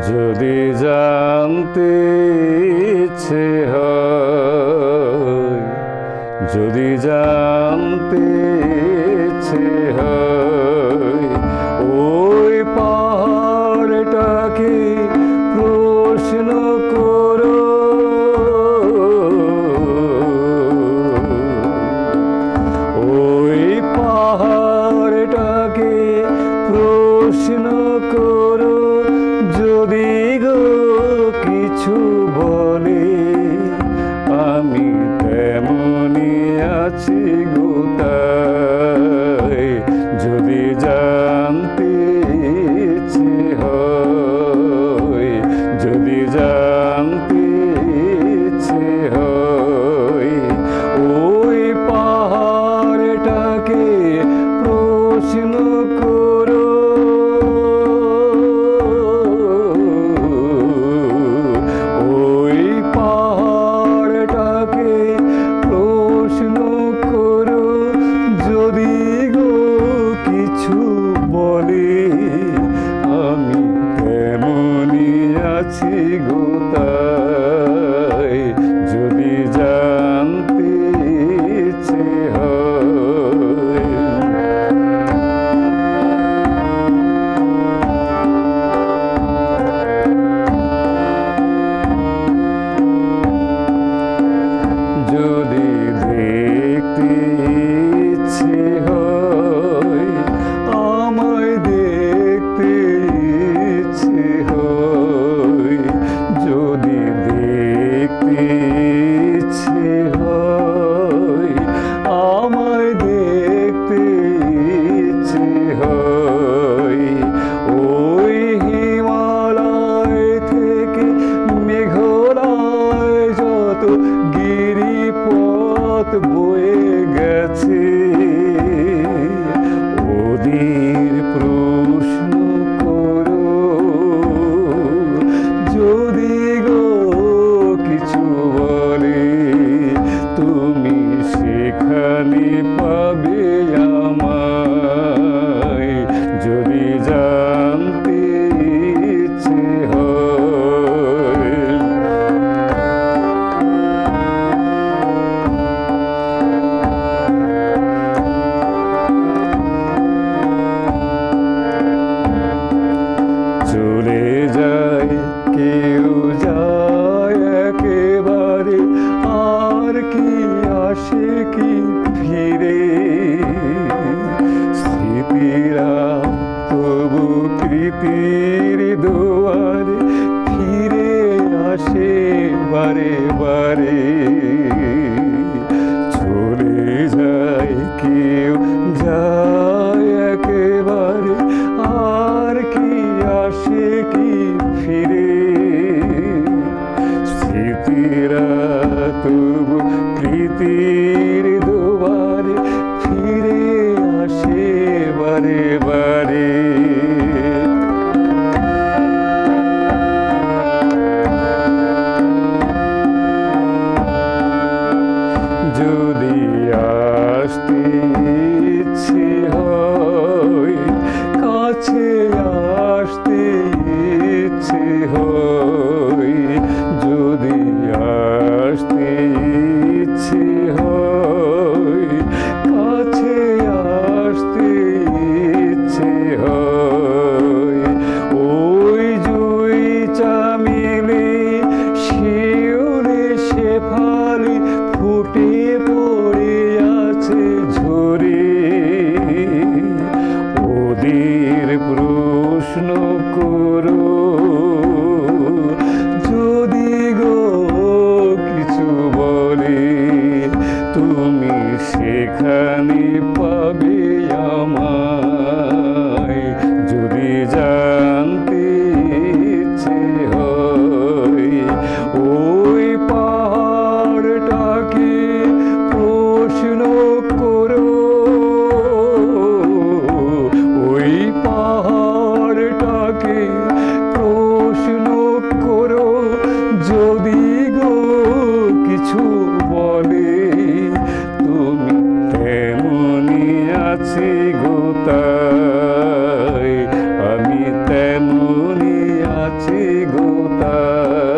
যদি জানতে ইচ্ছে হয়, যদি জানতে ইচ্ছে হয়, ওই পাহাড়টাকে প্রশ্ন করো। ওই পাহাড়টাকে প্রশ্ন করো, যদি গো কিছু বলে আমি তেমনি আছি গো তাই। যদি জানতে ইচ্ছে হয়, যদি জানতে ইচ্ছে হয়, ওই পাহাড়টাকে প্রশ্ন করো। আমি তেমনি আছি গো তাই। যদি জানতে ইচ্ছে হয়, যদি দেখতে ইচ্ছে হয়, আমায় দেখতে ইচ্ছে হয়, যদি দেখতে ইচ্ছে হয়, আমায় দেখতে ইচ্ছে হয়, ওই হিমালয় থেকে মেঘালয় যত গিরিপথ বয়ে গেছে, ওদের প্রশ্ন করো। যদি গো কিছু বলে তুমি সেখানে পাবে আমায়। যদি জানতে ইচ্ছে হয়, চলে যায় কেউ যায় একেবারে, আর কি আসে কি ফিরে। স্মৃতিরা তবু কৃতির দুয়ারে ফিরে আসে বারে বারে। চলে যায় কেউ যায় একেবারে, আর কি আসে কি ফিরে। স্মৃতিরা তবু প্রীতির দুয়ারে ফিরে আসে বারে বারে। যদি আসতে ইচ্ছে হয়, কাছে আসতে ইচ্ছে হয়, যদি আসতে ইচ্ছে হয়, কাছে আসতে ইচ্ছে হয়, ওই জুই চামেলি শিউলি শেফালি ফুটে পড়ে আছে ঝরে, ওদের প্রশ্ন করো। যদি গো কিছু বলে তুমি সেখানে পাবে আমায়। যদি জানতে ইচ্ছে হয়, ওই পাহাড়টাকে প্রশ্ন করো। ওই পাহাড়টাকে প্রশ্ন করো, যদি গো আছি গোতায়, আমি তেমনি আছি গোতায়।